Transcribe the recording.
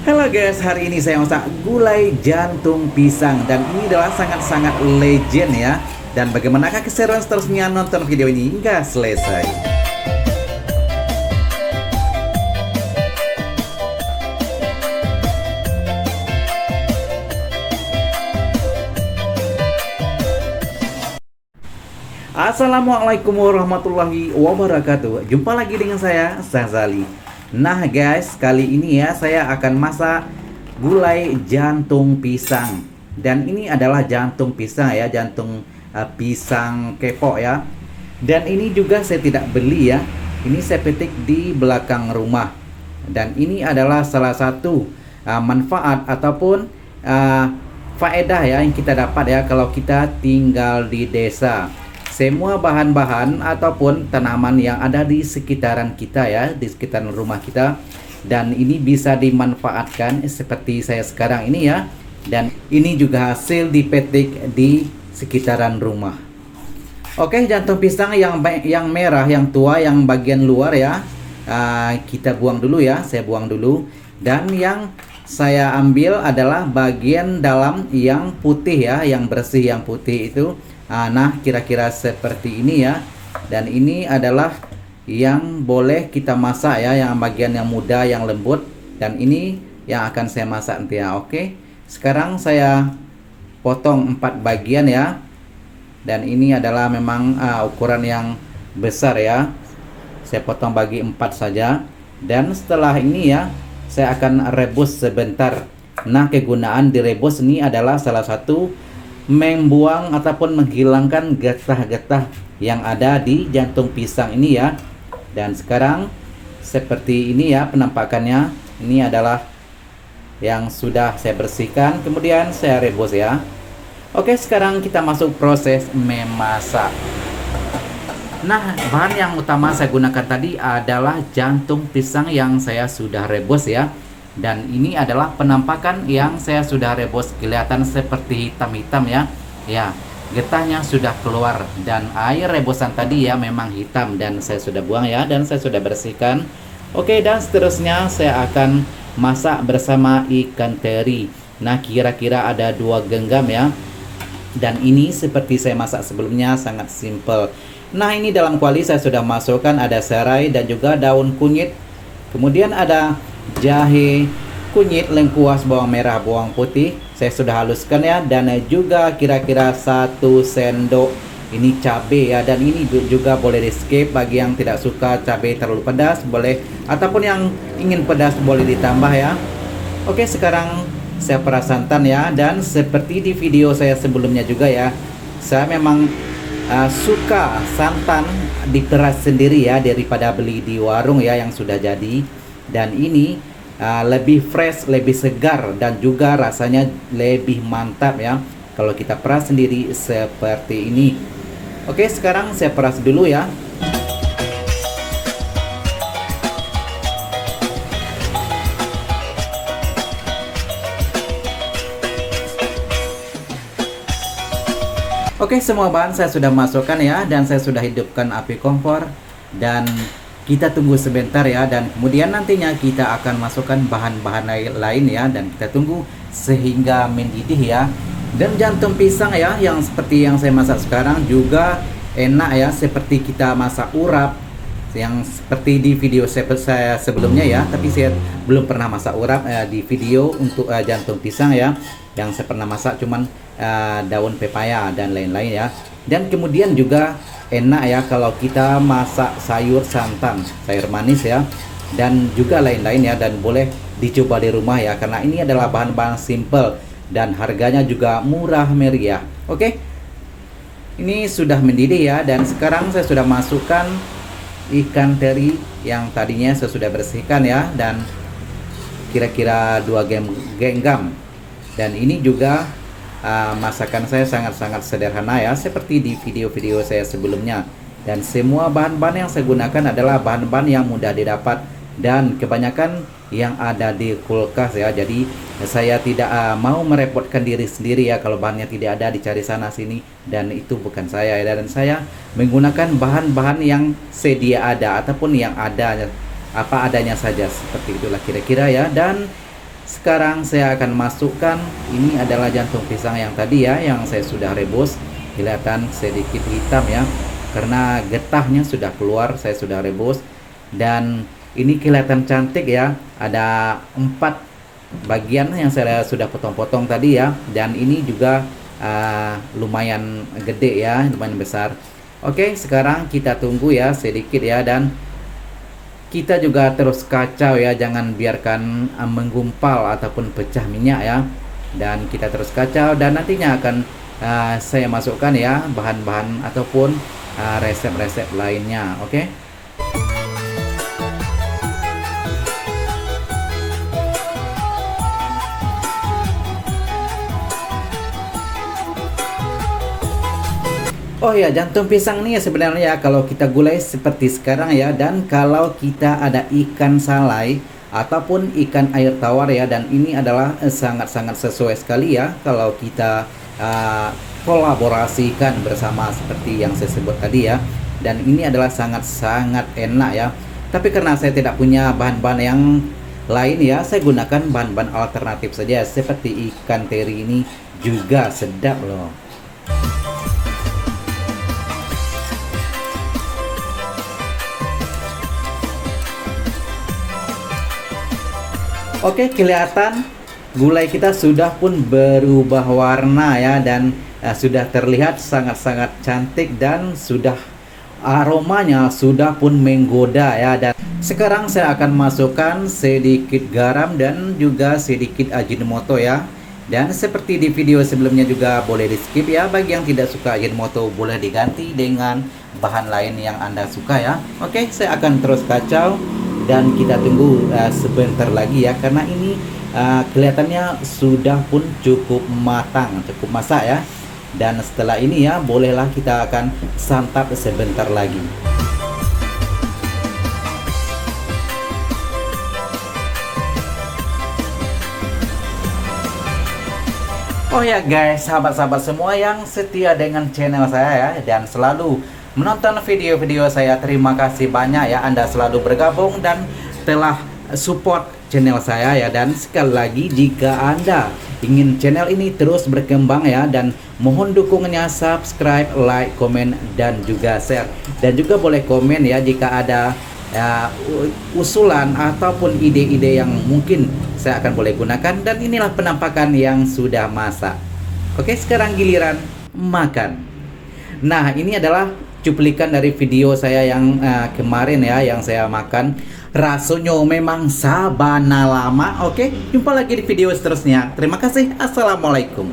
Halo guys, hari ini saya masak gulai jantung pisang dan ini adalah sangat-sangat legend ya. Dan bagaimanakah keseruan seterusnya, nonton video ini hingga selesai. Assalamualaikum warahmatullahi wabarakatuh. Jumpa lagi dengan saya, Sazali. Nah guys, kali ini ya saya akan masak gulai jantung pisang. Dan ini adalah jantung pisang ya, jantung pisang kepok ya. Dan ini juga saya tidak beli ya. Ini saya petik di belakang rumah. Dan ini adalah salah satu manfaat ataupun faedah ya yang kita dapat ya kalau kita tinggal di desa. Semua bahan-bahan ataupun tanaman yang ada di sekitaran kita ya, di sekitaran rumah kita, dan ini bisa dimanfaatkan seperti saya sekarang ini ya. Dan ini juga hasil dipetik di sekitaran rumah. Oke, jantung pisang yang merah, yang tua, yang bagian luar ya, kita buang dulu ya, saya buang dulu. Dan yang saya ambil adalah bagian dalam yang putih ya, yang bersih, yang putih itu. Nah, kira-kira seperti ini ya. Dan ini adalah yang boleh kita masak ya, yang bagian yang muda, yang lembut. Dan ini yang akan saya masak nanti ya. Oke, sekarang saya potong 4 bagian ya. Dan ini adalah memang ukuran yang besar ya. Saya potong bagi 4 saja. Dan setelah ini ya, saya akan rebus sebentar. Nah, kegunaan direbus ini adalah salah satu membuang ataupun menghilangkan getah-getah yang ada di jantung pisang ini ya. Dan sekarang seperti ini ya penampakannya. Ini adalah yang sudah saya bersihkan, kemudian saya rebus ya. Oke, sekarang kita masuk proses memasak. Nah, bahan yang utama saya gunakan tadi adalah jantung pisang yang saya sudah rebus ya. Dan ini adalah penampakan yang saya sudah rebus, kelihatan seperti hitam-hitam ya. Ya, getahnya sudah keluar dan air rebusan tadi ya memang hitam dan saya sudah buang ya, dan saya sudah bersihkan. Oke, dan seterusnya saya akan masak bersama ikan teri. Nah, kira-kira ada 2 genggam ya. Dan ini seperti saya masak sebelumnya, sangat simple. Nah, ini dalam kuali saya sudah masukkan ada serai dan juga daun kunyit. Kemudian ada jahe, kunyit, lengkuas, bawang merah, bawang putih. Saya sudah haluskan ya. Dan juga kira-kira 1 sendok ini cabai ya. Dan ini juga boleh di skip bagi yang tidak suka cabai terlalu pedas, boleh, ataupun yang ingin pedas boleh ditambah ya. Oke, sekarang saya peras santan ya. Dan seperti di video saya sebelumnya juga ya, saya memang suka santan diperas sendiri ya daripada beli di warung ya yang sudah jadi. Dan ini lebih fresh, lebih segar, dan juga rasanya lebih mantap ya kalau kita peras sendiri seperti ini. Oke, sekarang saya peras dulu ya. Oke, semua bahan saya sudah masukkan ya, dan saya sudah hidupkan api kompor. Dan kita tunggu sebentar ya, dan kemudian nantinya kita akan masukkan bahan-bahan lain ya, dan kita tunggu sehingga mendidih ya. Dan jantung pisang ya yang seperti yang saya masak sekarang juga enak ya, seperti kita masak urap yang seperti di video saya sebelumnya ya. Tapi saya belum pernah masak urap di video untuk jantung pisang ya. Yang saya pernah masak cuman daun pepaya dan lain-lain ya. Dan kemudian juga enak ya kalau kita masak sayur santan, sayur manis ya, dan juga lain-lain ya. Dan boleh dicoba di rumah ya, karena ini adalah bahan-bahan simple dan harganya juga murah meriah. Oke, ini sudah mendidih ya. Dan sekarang saya sudah masukkan ikan teri yang tadinya saya sudah bersihkan ya, dan kira-kira 2 genggam. Dan ini juga masakan saya sangat-sangat sederhana ya, seperti di video-video saya sebelumnya. Dan semua bahan-bahan yang saya gunakan adalah bahan-bahan yang mudah didapat dan kebanyakan yang ada di kulkas ya. Jadi saya tidak mau merepotkan diri sendiri ya kalau bahannya tidak ada, dicari sana sini, dan itu bukan saya ya. Dan saya menggunakan bahan-bahan yang sedia ada ataupun yang ada apa adanya saja, seperti itulah kira-kira ya. Dan Sekarang saya akan masukkan, ini adalah jantung pisang yang tadi ya, yang saya sudah rebus. Kelihatan sedikit hitam ya, karena getahnya sudah keluar, saya sudah rebus. Dan ini kelihatan cantik ya, ada 4 bagian yang saya sudah potong-potong tadi ya. Dan ini juga lumayan gede ya, lumayan besar. Oke, sekarang kita tunggu ya sedikit ya, dan kita juga terus kacau ya, jangan biarkan menggumpal ataupun pecah minyak ya. Dan kita terus kacau, dan nantinya akan saya masukkan ya bahan-bahan ataupun resep-resep lainnya. Oke. Oh ya, jantung pisang ini ya sebenarnya kalau kita gulai seperti sekarang ya, dan kalau kita ada ikan salai ataupun ikan air tawar ya, dan ini adalah sangat-sangat sesuai sekali ya kalau kita kolaborasikan bersama seperti yang saya sebut tadi ya. Dan ini adalah sangat-sangat enak ya. Tapi karena saya tidak punya bahan-bahan yang lain ya, saya gunakan bahan-bahan alternatif saja seperti ikan teri, ini juga sedap loh. Oke, kelihatan gulai kita sudah pun berubah warna ya, dan sudah terlihat sangat-sangat cantik, dan sudah aromanya sudah pun menggoda ya. Dan sekarang saya akan masukkan sedikit garam dan juga sedikit Ajinomoto ya. Dan seperti di video sebelumnya juga boleh di skip ya, bagi yang tidak suka Ajinomoto boleh diganti dengan bahan lain yang Anda suka ya. Oke, saya akan terus kacau. Dan kita tunggu sebentar lagi ya, karena ini kelihatannya sudah pun cukup matang, cukup masak ya. Dan setelah ini ya, bolehlah kita akan santap sebentar lagi. Oh ya guys, sahabat-sahabat semua yang setia dengan channel saya ya, dan selalu menonton video-video saya, terima kasih banyak ya, Anda selalu bergabung dan telah support channel saya ya. Dan sekali lagi, jika Anda ingin channel ini terus berkembang ya, dan mohon dukungannya, subscribe, like, komen, dan juga share. Dan juga boleh komen ya jika ada usulan ataupun ide-ide yang mungkin saya akan boleh gunakan. Dan inilah penampakan yang sudah masak. Oke, sekarang giliran makan. Nah, ini adalah cuplikan dari video saya yang kemarin ya, yang saya makan. Rasanya memang sabana lama. Oke, jumpa lagi di video seterusnya. Terima kasih. Assalamualaikum.